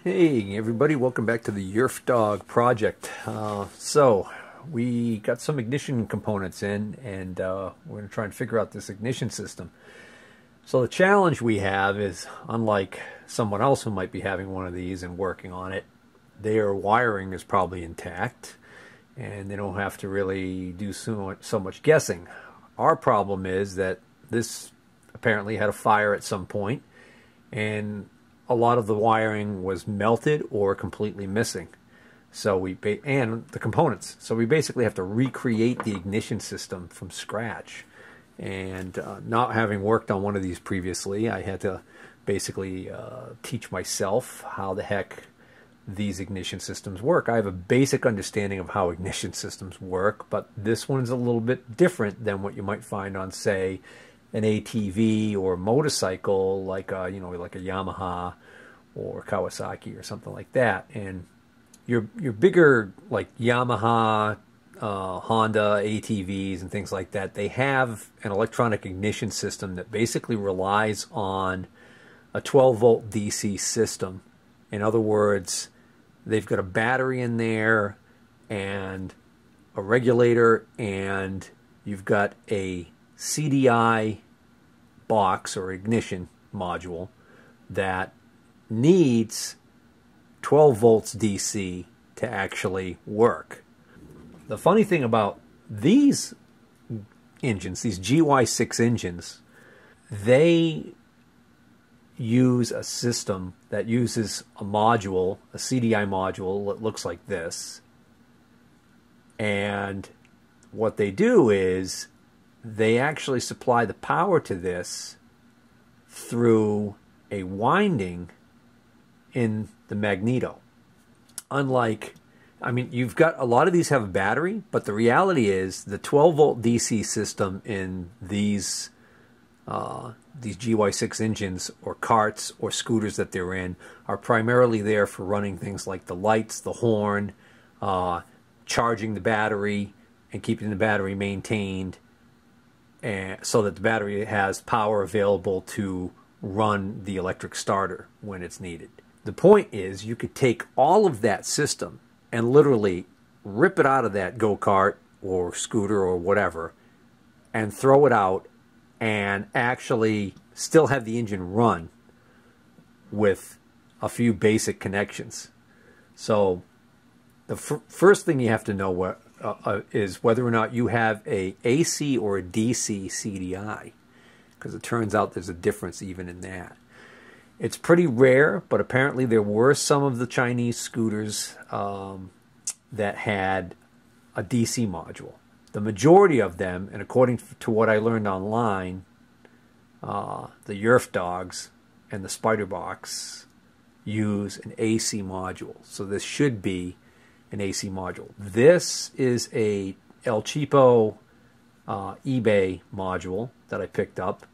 Hey everybody, welcome back to the Yerf Dog project. So we got some ignition components in, and we're going to try and figure out this ignition system. So the challenge we have is, unlike someone else who might be having one of these and working on it, their wiring is probably intact and they don't have to really do so much guessing. Our problem is that this apparently had a fire at some point, and a lot of the wiring was melted or completely missing. So and the components. So we basically have to recreate the ignition system from scratch. And not having worked on one of these previously, I had to basically teach myself how the heck these ignition systems work. I have a basic understanding of how ignition systems work, but this one's a little bit different than what you might find on, say, an ATV or a motorcycle, like a, like a Yamaha or Kawasaki or something like that. And your bigger, like Yamaha, Honda ATVs and things like that, they have an electronic ignition system that basically relies on a 12-volt DC system. In other words, they've got a battery in there and a regulator, and you've got a CDI box or ignition module that needs 12 volts DC to actually work. The funny thing about these engines, these GY6 engines, they use a system that uses a module, a CDI module that looks like this. And what they do is they actually supply the power to this through a winding in the magneto. Unlike, you've got a lot of these have a battery, but the reality is the 12-volt DC system in these GY6 engines or carts or scooters that they're in are primarily there for running things like the lights, the horn, charging the battery and keeping the battery maintained, and so that the battery has power available to run the electric starter when it's needed. The point is, you could take all of that system and literally rip it out of that go-kart or scooter or whatever and throw it out and actually still have the engine run with a few basic connections. So the first thing you have to know is whether or not you have a AC or a DC CDI, because it turns out there's a difference even in that. It's pretty rare, but apparently there were some of the Chinese scooters that had a DC module. The majority of them, and according to what I learned online, the Yerf dogs and the Spider Box use an AC module. So this should be an AC module. This is a El Cheapo eBay module that I picked up.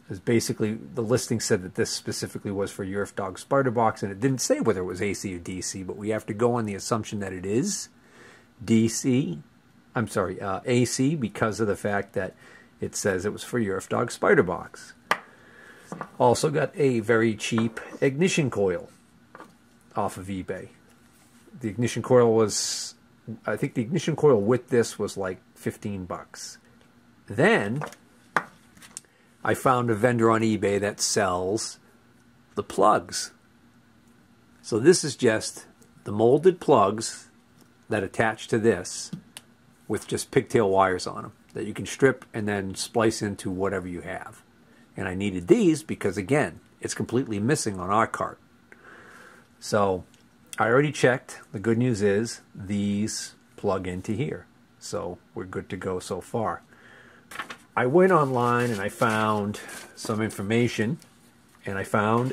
Because basically the listing said that this specifically was for Yerf Dog Spider Box, and it didn't say whether it was AC or DC, but we have to go on the assumption that it is AC, because of the fact that it says it was for Yerf Dog Spider Box. Also got a very cheap ignition coil off of eBay. The ignition coil was, I think the ignition coil with this was like 15 bucks. Then I found a vendor on eBay that sells the plugs. So this is just the molded plugs that attach to this with just pigtail wires on them that you can strip and then splice into whatever you have. And I needed these because, again, it's completely missing on our cart. So I already checked. The good news is these plug into here. So we're good to go so far. I went online and I found some information, and I found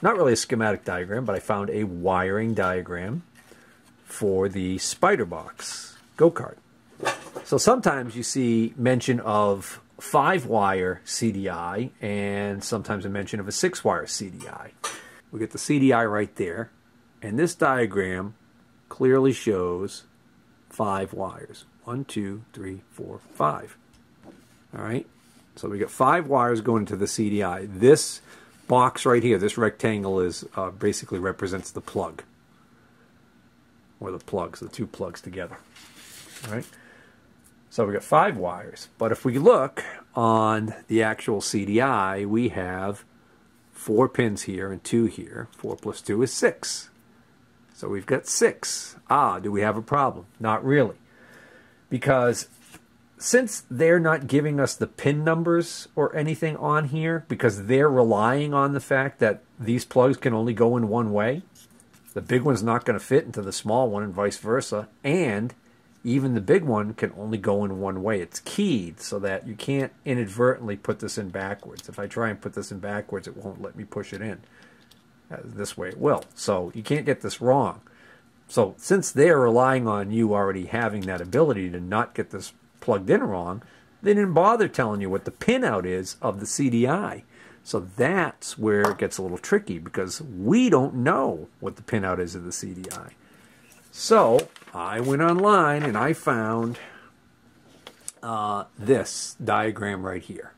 not really a schematic diagram, but I found a wiring diagram for the Spider Box go-kart. So sometimes you see mention of 5-wire CDI and sometimes a mention of a 6-wire CDI. We get the CDI right there, and this diagram clearly shows 5 wires. 1, 2, 3, 4, 5. All right, so we got 5 wires going into the CDI. This box right here, this rectangle is basically represents the plug, or the plugs, the two plugs together. All right. So we got 5 wires, but if we look on the actual CDI, we have 4 pins here and 2 here. 4 plus 2 is 6. So we've got 6. Do we have a problem? Not really. Because since they're not giving us the pin numbers or anything on here, because they're relying on the fact that these plugs can only go in one way, the big one's not going to fit into the small one and vice versa, and even the big one can only go in one way. It's keyed so that you can't inadvertently put this in backwards. If I try and put this in backwards, it won't let me push it in. This way it will. So you can't get this wrong. So since they're relying on you already having that ability to not get this plugged in wrong, they didn't bother telling you what the pinout is of the CDI. So that's where it gets a little tricky, because we don't know what the pinout is of the CDI. So I went online and I found this diagram right here.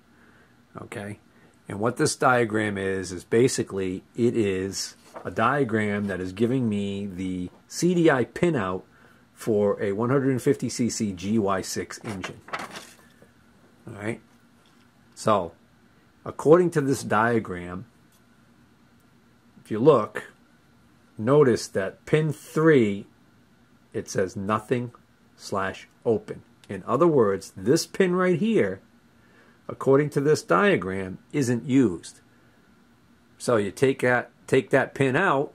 Okay, and what this diagram is basically, it is a diagram that is giving me the CDI pinout for a 150cc GY6 engine. All right, so according to this diagram, if you look, notice that pin 3, it says nothing/open. In other words, this pin right here, according to this diagram, isn't used. So you take that pin out,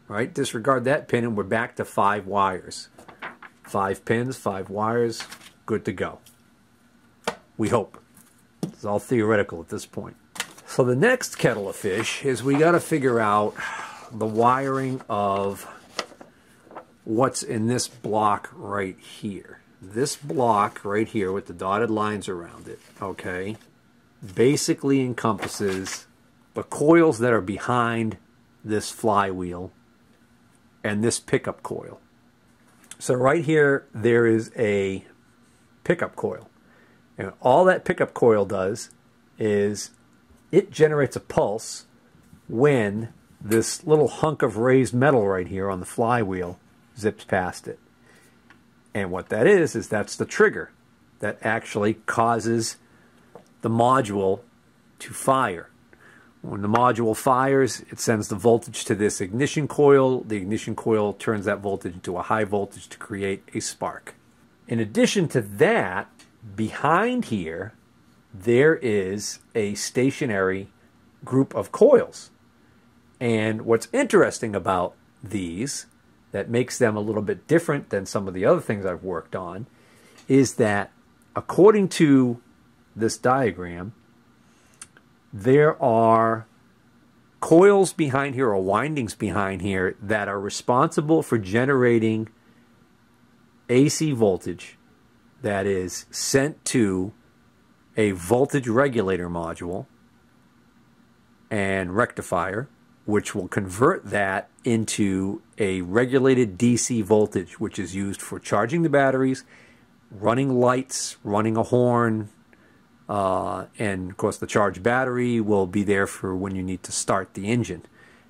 right? Disregard that pin, and we're back to 5 wires. 5 pins, 5 wires, good to go. We hope. It's all theoretical at this point. So the next kettle of fish is we got to figure out the wiring of what's in this block right here. This block right here with the dotted lines around it, okay, basically encompasses the coils that are behind this flywheel and this pickup coil. So right here, there is a pickup coil. And all that pickup coil does is it generates a pulse when this little hunk of raised metal right here on the flywheel zips past it. And what that is that's the trigger that actually causes the module to fire. When the module fires, it sends the voltage to this ignition coil. The ignition coil turns that voltage into a high voltage to create a spark. In addition to that, behind here, there is a stationary group of coils. And what's interesting about these, that makes them a little bit different than some of the other things I've worked on, is that according to this diagram, there are coils behind here, or windings behind here, that are responsible for generating AC voltage that is sent to a voltage regulator module and rectifier, which will convert that into a regulated DC voltage, which is used for charging the batteries, running lights, running a horn, and of course the charged battery will be there for when you need to start the engine.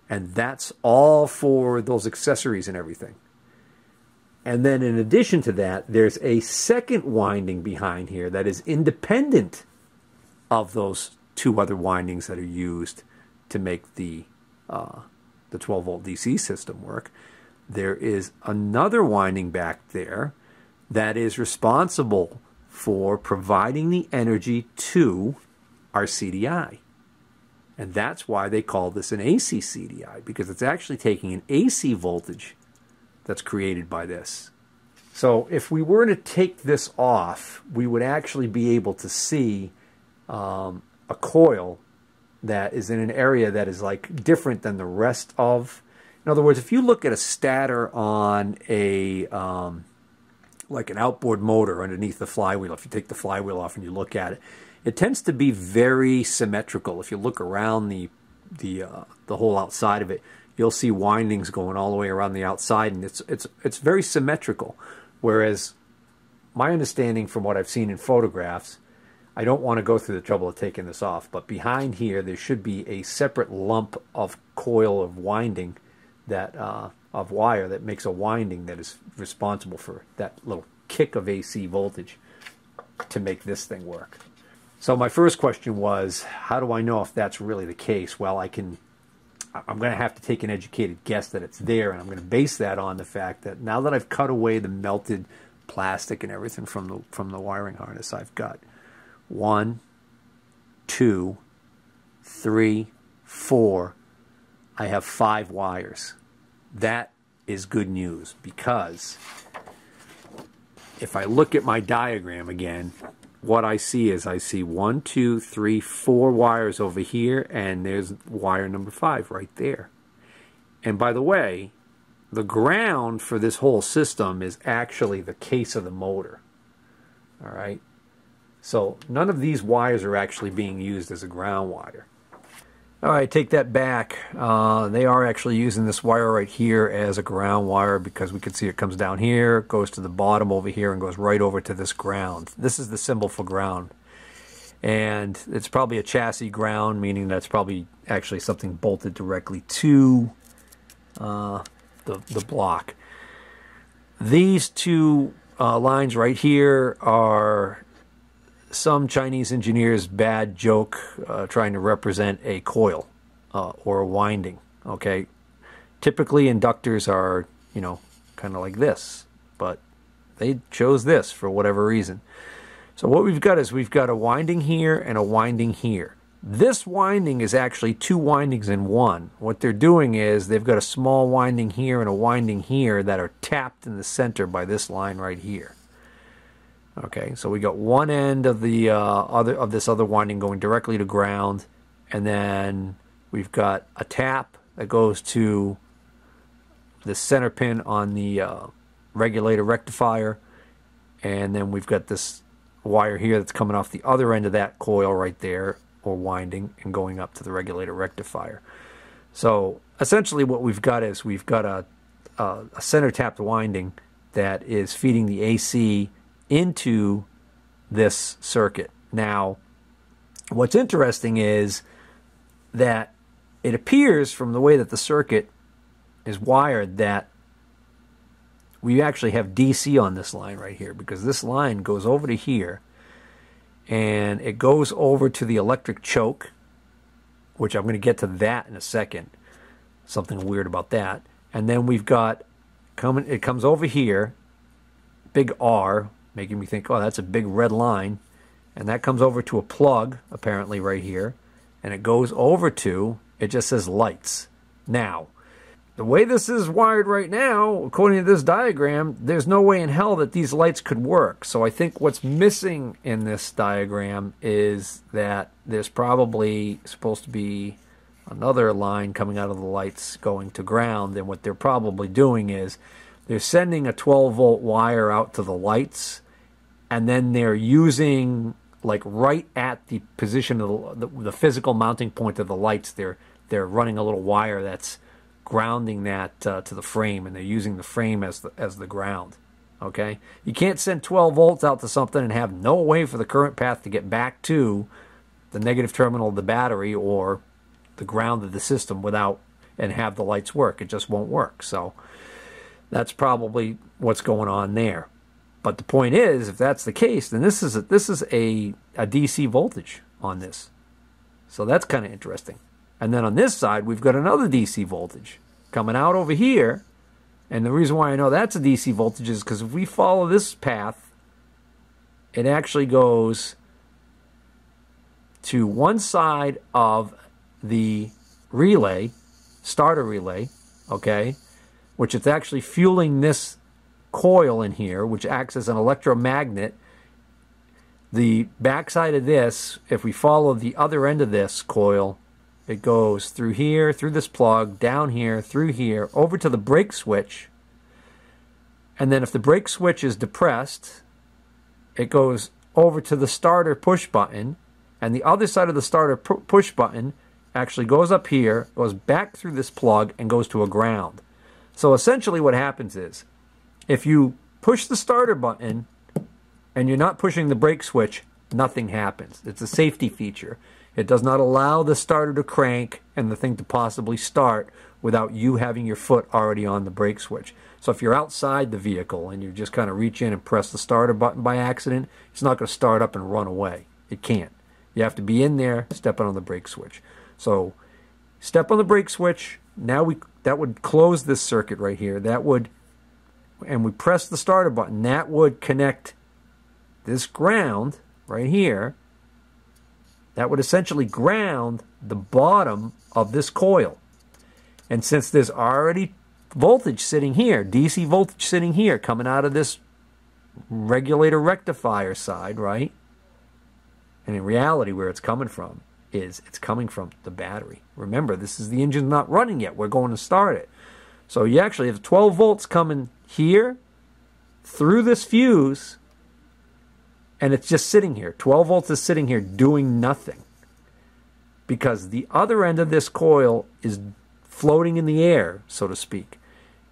And that's all for those accessories and everything. And then in addition to that, there's a second winding behind here that is independent of those 2 other windings that are used to make the 12-volt DC system work. There is another winding back there that is responsible for providing the energy to our CDI. And that's why they call this an AC CDI, because it's actually taking an AC voltage that's created by this. So if we were to take this off, we would actually be able to see a coil that is in an area that is like different than the rest of. In other words, if you look at a stator on a like an outboard motor underneath the flywheel, if you take the flywheel off and you look at it, it tends to be very symmetrical. If you look around the whole outside of it, you'll see windings going all the way around the outside, and it's very symmetrical. Whereas my understanding from what I've seen in photographs, I don't want to go through the trouble of taking this off, but behind here there should be a separate lump of coil of winding that of wire that makes a winding that is responsible for that little kick of AC voltage to make this thing work. So my first question was, how do I know if that's really the case? Well, I'm going to have to take an educated guess that it's there, and I'm going to base that on the fact that now that I've cut away the melted plastic and everything from the wiring harness, I've got 1, 2, 3, 4. I have 5 wires. That is good news, because if I look at my diagram again, what I see is I see 1, 2, 3, 4 wires over here, and there's wire number 5 right there. And by the way, the ground for this whole system is actually the case of the motor. All right? So none of these wires are actually being used as a ground wire. All right, take that back. They are actually using this wire right here as a ground wire, because we can see it comes down here, goes to the bottom over here, and goes right over to this ground. This is the symbol for ground. And it's probably a chassis ground, meaning that's probably actually something bolted directly to the block. These two lines right here are some Chinese engineer's bad joke trying to represent a coil or a winding. Okay, typically inductors are, you know, kind of like this, but they chose this for whatever reason. So what we've got is we've got a winding here and a winding here. This winding is actually 2 windings in one. What they're doing is they've got a small winding here and a winding here that are tapped in the center by this line right here. Okay, so we got one end of the this other winding going directly to ground, and then we've got a tap that goes to the center pin on the regulator rectifier, and then we've got this wire here that's coming off the other end of that coil right there, or winding, and going up to the regulator rectifier. So essentially what we've got is we've got a center tapped winding that is feeding the AC into this circuit. Now, what's interesting is that it appears from the way that the circuit is wired that we actually have DC on this line right here, because this line goes over to here and it goes over to the electric choke, which I'm going to get to that in a second. Something weird about that. And then we've got it comes over here, big R, making me think, oh, that's a big red line. And that comes over to a plug, apparently right here. And it goes over to, it just says lights. Now, the way this is wired right now, according to this diagram, there's no way in hell that these lights could work. So I think what's missing in this diagram is that there's probably supposed to be another line coming out of the lights going to ground. And what they're probably doing is they're sending a 12-volt wire out to the lights, and then they're using, like, right at the position of the physical mounting point of the lights, they're running a little wire that's grounding that to the frame, and they're using the frame as the ground. Okay, you can't send 12 volts out to something and have no way for the current path to get back to the negative terminal of the battery or the ground of the system without and have the lights work. It just won't work. So that's probably what's going on there. But the point is, if that's the case, then this is a DC voltage on this. So that's kind of interesting. And then on this side, we've got another DC voltage coming out over here. And the reason why I know that's a DC voltage is because if we follow this path, it actually goes to one side of the relay, starter relay, okay, which it's actually fueling this coil in here, which acts as an electromagnet. The backside of this, if we follow the other end of this coil, it goes through here, through this plug, down here, through here, over to the brake switch. And then if the brake switch is depressed, it goes over to the starter push button. And the other side of the starter push button actually goes up here, goes back through this plug, and goes to a ground. So essentially what happens is, if you push the starter button and you're not pushing the brake switch, nothing happens. It's a safety feature. It does not allow the starter to crank and the thing to possibly start without you having your foot already on the brake switch. So if you're outside the vehicle and you just kind of reach in and press the starter button by accident, it's not going to start up and run away. It can't. You have to be in there, stepping on the brake switch. So step on the brake switch. Now that would close this circuit right here. That would, and we press the starter button. That would connect this ground right here. That would essentially ground the bottom of this coil. And since there's already voltage sitting here, DC voltage sitting here, coming out of this regulator rectifier side, right? And in reality, where it's coming from is it's coming from the battery. Remember, this is the engine's not running yet. We're going to start it. So you actually have 12 volts coming here through this fuse, and it's just sitting here. 12 volts is sitting here doing nothing because the other end of this coil is floating in the air, so to speak.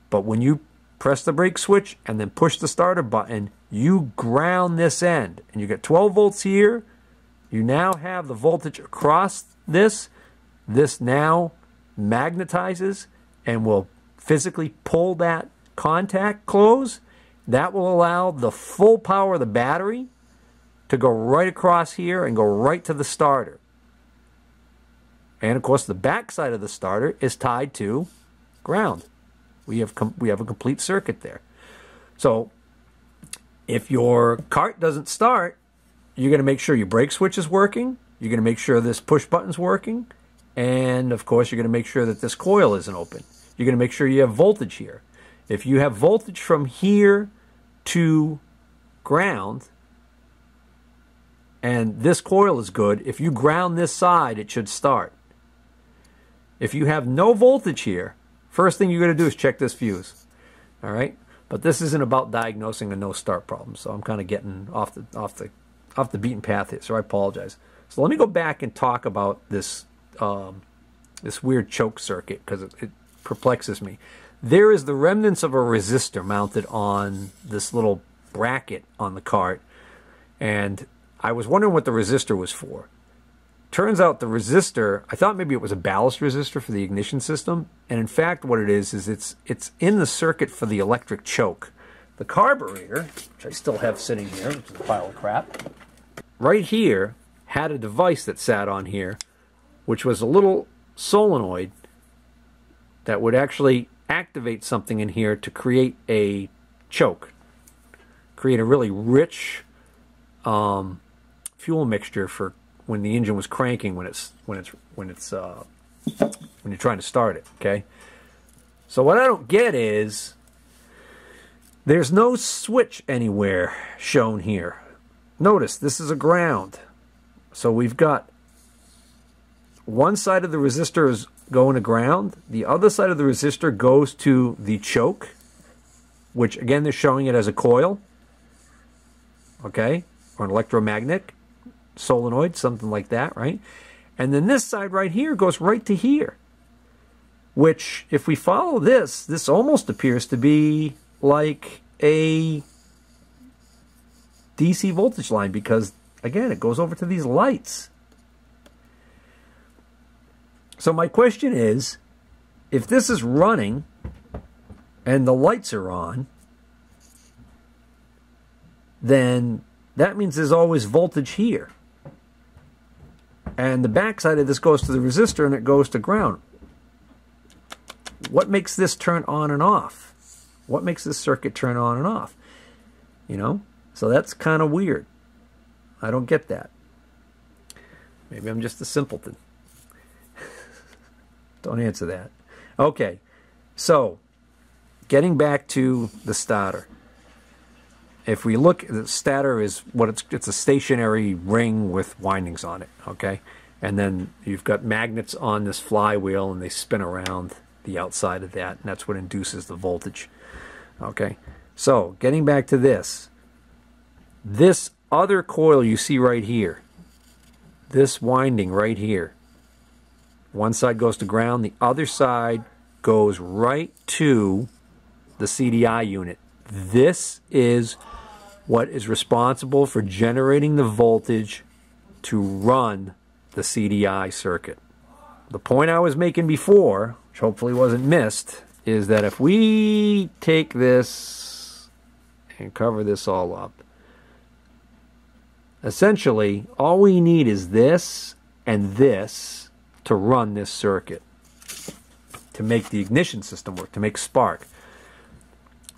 But when you press the brake switch and then push the starter button, you ground this end. And you get 12 volts here. You now have the voltage across this. This now magnetizes and will physically pull that contact close. That will allow the full power of the battery to go right across here and go right to the starter. And of course, the back side of the starter is tied to ground. We have a complete circuit there. So if your cart doesn't start, you're going to make sure your brake switch is working. You're going to make sure this push button's working. And of course, you're going to make sure that this coil isn't open. You're going to make sure you have voltage here. If you have voltage from here to ground, and this coil is good, if you ground this side, it should start. If you have no voltage here, first thing you're going to do is check this fuse. All right? But this isn't about diagnosing a no start problem, so I'm kind of getting off the beaten path here, so I apologize. So let me go back and talk about this this weird choke circuit, because it perplexes me. There is the remnants of a resistor mounted on this little bracket on the cart, and I was wondering what the resistor was for. Turns out the resistor, I thought maybe it was a ballast resistor for the ignition system, and in fact what it is it's in the circuit for the electric choke. The carburetor, which I still have sitting here, which is a pile of crap, right here had a device that sat on here, which was a little solenoid that would actually activate something in here to create a choke, create a really rich fuel mixture for when the engine was cranking when you're trying to start it. Okay, so what I don't get is there's no switch anywhere shown here. Notice this is a ground, so we've got one side of the resistor is going to ground, the other side of the resistor goes to the choke, which again they're showing it as a coil, okay, or an electromagnetic solenoid, something like that, right? And then this side right here goes right to here, which if we follow this almost appears to be like a DC voltage line, because again it goes over to these lights. So my question is, if this is running and the lights are on, then that means there's always voltage here. And the backside of this goes to the resistor and it goes to ground. What makes this turn on and off? What makes this circuit turn on and off? You know? So that's kind of weird. I don't get that. Maybe I'm just a simpleton. Don't answer that. Okay, so getting back to the starter. If we look, the starter is what it's a stationary ring with windings on it, okay? And then you've got magnets on this flywheel and they spin around the outside of that, and that's what induces the voltage, okay? So getting back to this other coil you see right here, this winding right here, one side goes to ground, the other side goes right to the CDI unit. This is what is responsible for generating the voltage to run the CDI circuit. The point I was making before, which hopefully wasn't missed, is that if we take this and cover this all up, essentially all we need is this and this to run this circuit, to make the ignition system work, to make spark.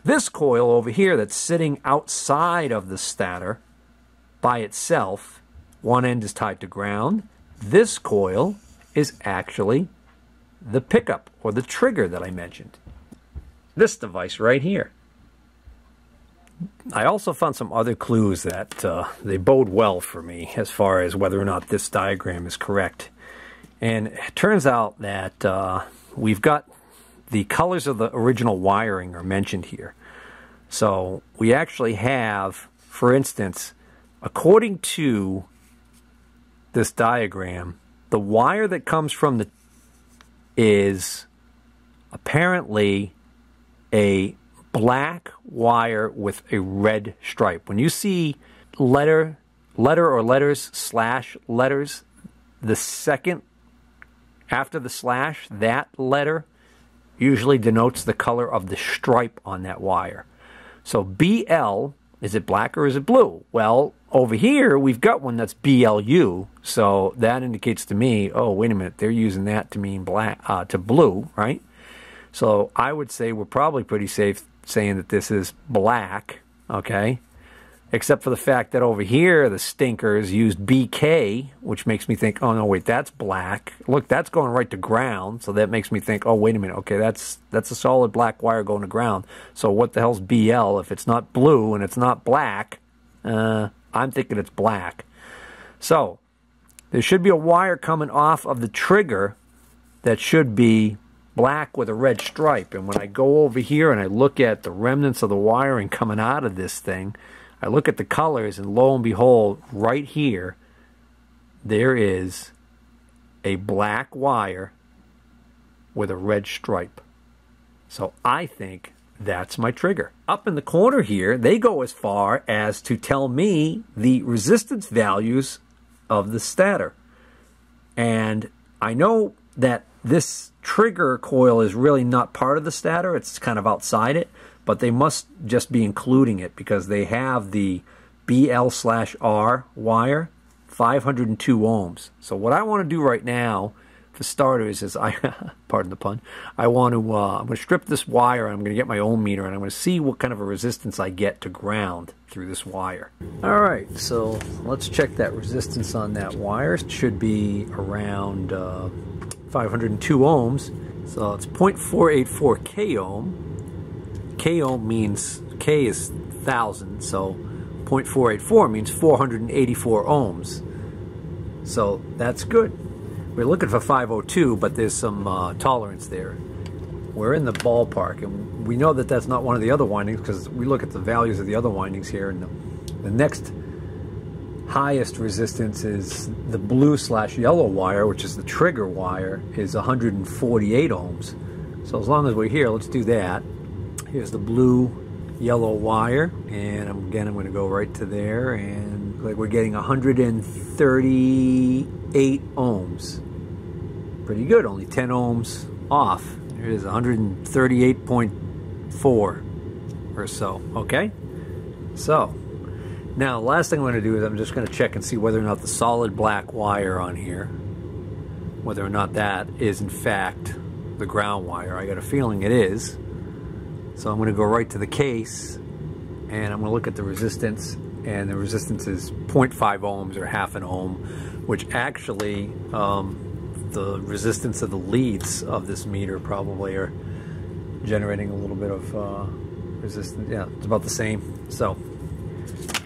This coil over here that's sitting outside of the stator by itself, one end is tied to ground. This coil is actually the pickup or the trigger that I mentioned. This device right here. I also found some other clues that they bode well for me as far as whether or not this diagram is correct. And it turns out that we've got the colors of the original wiring are mentioned here. So we actually have, for instance, according to this diagram, the wire that comes from the is apparently a black wire with a red stripe. When you see letter or letters, slash letters, the second after the slash, that letter usually denotes the color of the stripe on that wire. So BL, is it black or is it blue? Well, over here we've got one that's BLU, so that indicates to me, oh, wait a minute, they're using that to mean black to blue, right? So I would say we're probably pretty safe saying that this is black, okay? Except for the fact that over here the stinkers used BK, which makes me think, oh no, wait, that's black. Look, that's going right to ground, so that makes me think, oh, wait a minute, okay, that's a solid black wire going to ground. So what the hell's BL? If it's not blue and it's not black, I'm thinking it's black. So there should be a wire coming off of the trigger that should be black with a red stripe. And when I go over here and I look at the remnants of the wiring coming out of this thing, I look at the colors, and lo and behold, right here, there is a black wire with a red stripe. So I think that's my trigger. Up in the corner here, they go as far as to tell me the resistance values of the stator. And I know that this trigger coil is really not part of the stator, it's kind of outside it, but they must just be including it because they have the BL/R wire, 502 ohms. So what I want to do right now, for starters, is pardon the pun, I'm going to strip this wire, and I'm going to get my ohm meter, and I'm going to see what kind of a resistance I get to ground through this wire. All right, so let's check that resistance on that wire. It should be around 502 ohms. So it's 0.484 k ohm. K ohm means, K is 1,000, so 0.484 means 484 ohms. So that's good. We're looking for 502, but there's some tolerance there. We're in the ballpark, and we know that that's not one of the other windings because we look at the values of the other windings here, and the next highest resistance is the blue/yellow wire, which is the trigger wire, is 148 ohms. So as long as we're here, let's do that. Here's the blue-yellow wire, and again, I'm going to go right to there, and like we're getting 138 ohms. Pretty good, only 10 ohms off. Here it is, 138.4 or so, okay? So, now the last thing I'm going to do is I'm just going to check and see whether or not the solid black wire on here, whether or not that is in fact the ground wire. I got a feeling it is. So I'm going to go right to the case, and I'm going to look at the resistance, and the resistance is 0.5 ohms or half an ohm, which actually the resistance of the leads of this meter probably are generating a little bit of resistance. Yeah, it's about the same. So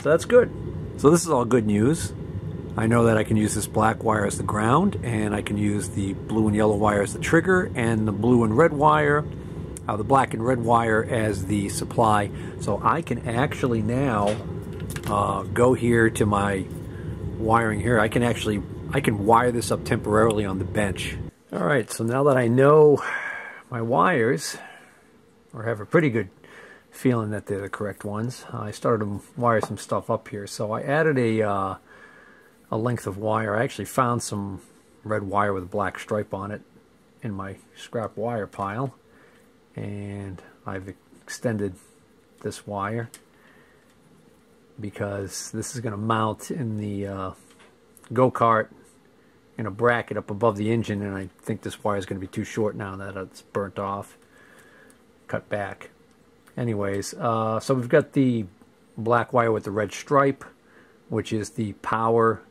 that's good. So this is all good news. I know that I can use this black wire as the ground, and I can use the blue and yellow wire as the trigger, and the blue and red wire, the black and red wire as the supply. So I can actually now go here to my wiring here. I can wire this up temporarily on the bench. All right, so now that I know my wires, or have a pretty good feeling that they're the correct ones. I started to wire some stuff up here, so I added a length of wire. I actually found some red wire with a black stripe on it in my scrap wire pile, and I've extended this wire because this is going to mount in the go-kart in a bracket up above the engine, and I think this wire is going to be too short now that it's burnt off, cut back. Anyways, so we've got the black wire with the red stripe, which is the power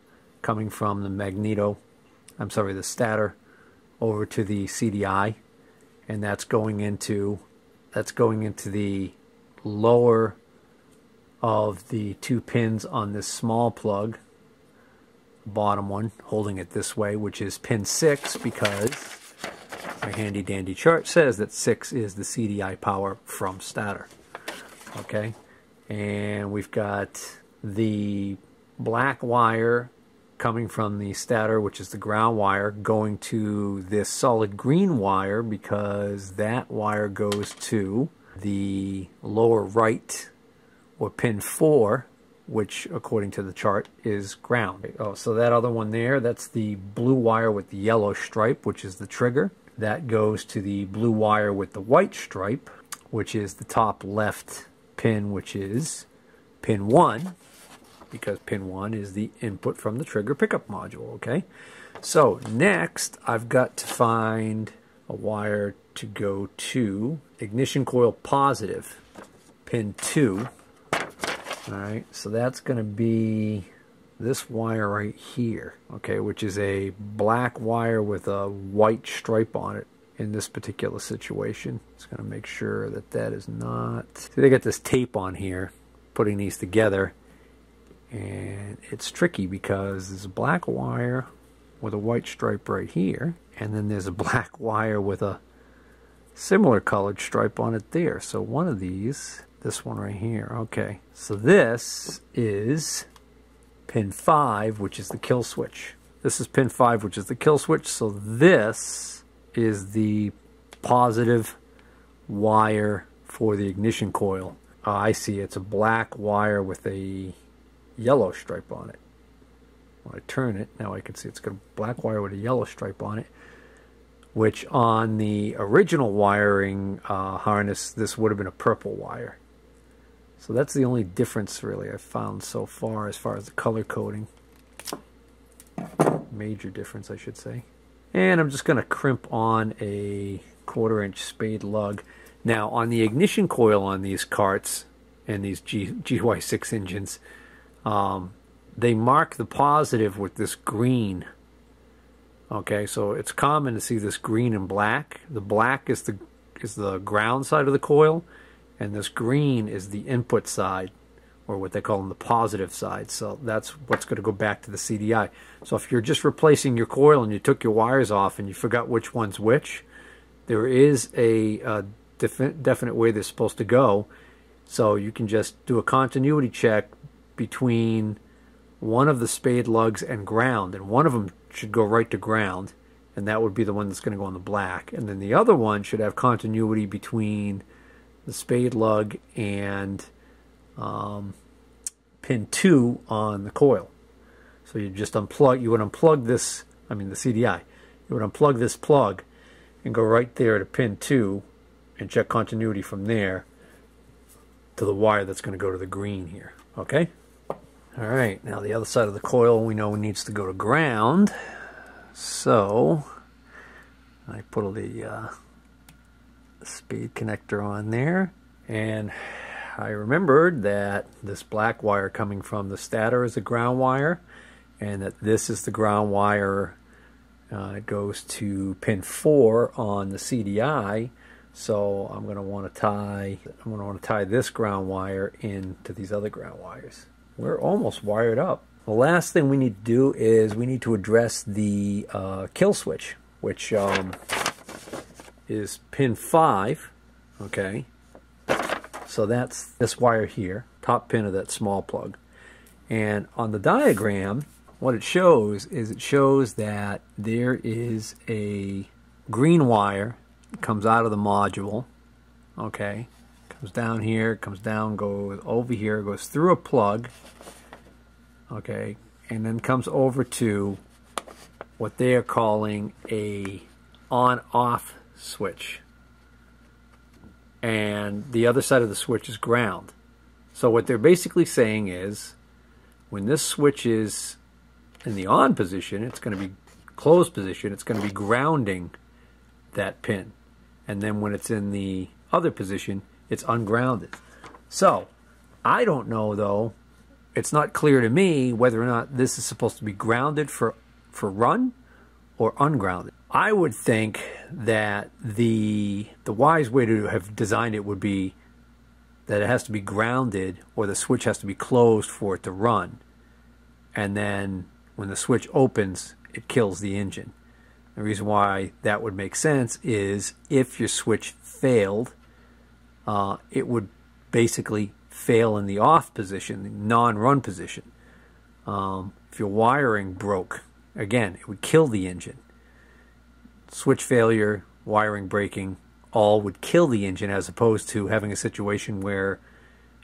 coming from the the stator over to the CDI, and that's going into the lower of the two pins on this small plug, bottom one, holding it this way, which is pin 6, because my handy dandy chart says that 6 is the Cdi power from stator. Okay, and we've got the black wire coming from the stator, which is the ground wire, going to this solid green wire, because that wire goes to the lower right, or pin 4, which according to the chart is ground. Oh, so that other one there, that's the blue wire with the yellow stripe, which is the trigger. That goes to the blue wire with the white stripe, which is the top left pin, which is pin 1, because pin 1 is the input from the trigger pickup module. Okay, so next I've got to find a wire to go to ignition coil positive, pin 2. Alright, so that's going to be this wire right here, okay, which is a black wire with a white stripe on it in this particular situation. It's going to make sure that that is not... See, they got this tape on here, putting these together, and it's tricky because there's a black wire with a white stripe right here, and then there's a black wire with a similar colored stripe on it there. So one of these... This one right here. Okay, so this is pin 5, which is the kill switch. This is pin 5, which is the kill switch. So this is the positive wire for the ignition coil. I see it's a black wire with a yellow stripe on it. When I turn it, now I can see it's got a black wire with a yellow stripe on it, which on the original wiring harness, this would have been a purple wire. So that's the only difference really I've found so far as the color coding. Major difference, I should say. And I'm just going to crimp on a 1/4 inch spade lug. Now on the ignition coil on these carts and these GY6 engines, they mark the positive with this green. Okay, so it's common to see this green and black. The black is the ground side of the coil, and this green is the input side, or what they call the positive side. So that's what's going to go back to the CDI. So if you're just replacing your coil and you took your wires off and you forgot which one's which, there is a definite way they're supposed to go. So you can just do a continuity check between one of the spade lugs and ground, and one of them should go right to ground, and that would be the one that's going to go on the black. And then the other one should have continuity between the spade lug and pin 2 on the coil. So you just unplug, you would unplug this, the CDI, you would unplug this plug and go right there to pin 2 and check continuity from there to the wire that's going to go to the green here. Okay? Alright, now the other side of the coil we know needs to go to ground. So I put the spade connector on there, and I remembered that this black wire coming from the stator is the ground wire, and that this is the ground wire. It goes to pin 4 on the CDI. So I'm going to want to tie this ground wire into these other ground wires. We're almost wired up. The last thing we need to do is we need to address the kill switch, which is pin 5. Okay, so that's this wire here, top pin of that small plug. And on the diagram, what it shows is that there is a green wire that comes out of the module. Okay, comes Comes down here, comes down, goes over here, goes through a plug, okay, and then comes over to what they are calling a on-off switch. And the other side of the switch is ground. So what they're basically saying is, when this switch is in the on position, it's going to be closed position, it's going to be grounding that pin. And then when it's in the other position, it's ungrounded. So, I don't know though, it's not clear to me whether or not this is supposed to be grounded for run or ungrounded. I would think that the wise way to have designed it would be that it has to be grounded or the switch has to be closed for it to run. And then when the switch opens, it kills the engine. The reason why that would make sense is if your switch failed, it would basically fail in the off position, the non-run position. If your wiring broke, again, it would kill the engine. Switch failure, wiring breaking, all would kill the engine, as opposed to having a situation where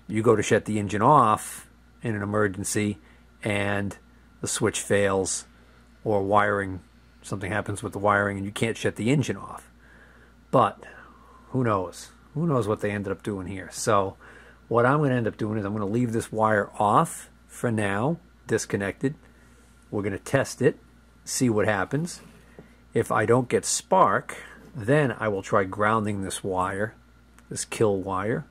you go to shut the engine off in an emergency and the switch fails, or something happens with the wiring and you can't shut the engine off. But who knows? Who knows what they ended up doing here? So what I'm going to end up doing is I'm going to leave this wire off for now, disconnected. We're going to test it, see what happens. If I don't get spark, then I will try grounding this wire, this kill wire,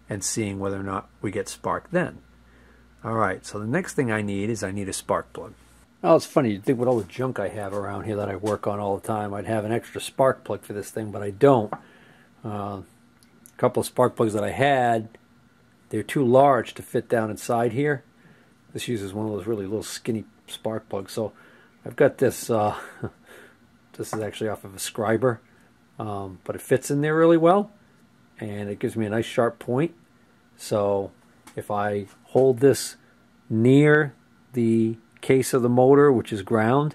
and seeing whether or not we get spark then. Alright, so the next thing I need is a spark plug. Well, it's funny, you'd think with all the junk I have around here that I work on all the time, I'd have an extra spark plug for this thing, but I don't. A couple of spark plugs that I had, they're too large to fit down inside here. This uses one of those really little skinny spark plugs. So I've got this, this is actually off of a scriber, but it fits in there really well, and it gives me a nice sharp point. So if I hold this near the case of the motor, which is ground,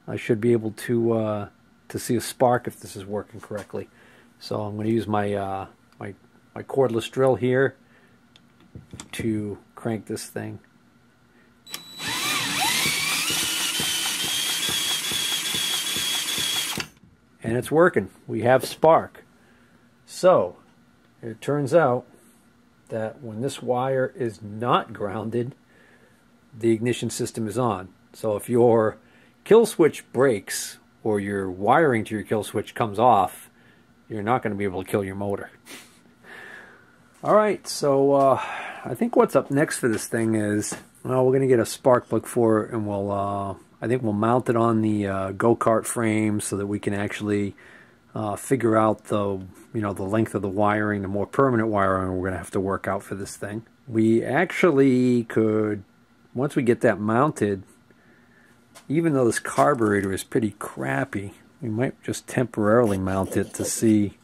I should be able to see a spark if this is working correctly. So I'm going to use my my cordless drill here to crank this thing. And it's working. We have spark. So it turns out that when this wire is not grounded, the ignition system is on. So if your kill switch breaks or your wiring to your kill switch comes off, you're not going to be able to kill your motor. Alright, so I think what's up next for this thing is, well, we're going to get a spark plug for it, and we'll I think we'll mount it on the go-kart frame so that we can actually figure out the length of the wiring, the more permanent wiring we're going to have to work out for this thing. We actually could, once we get that mounted, even though this carburetor is pretty crappy, we might just temporarily mount it to see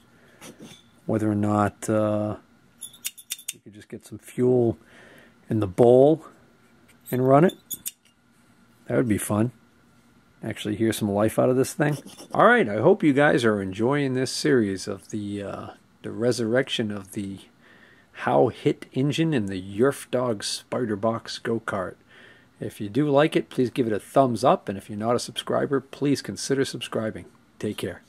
whether or not we could just get some fuel in the bowl and run it. That would be fun. Actually hear some life out of this thing. Alright, I hope you guys are enjoying this series of the resurrection of the How Hit engine in the Yerf Dog Spider Box go-kart. If you do like it, please give it a thumbs up, and if you're not a subscriber, please consider subscribing. Take care.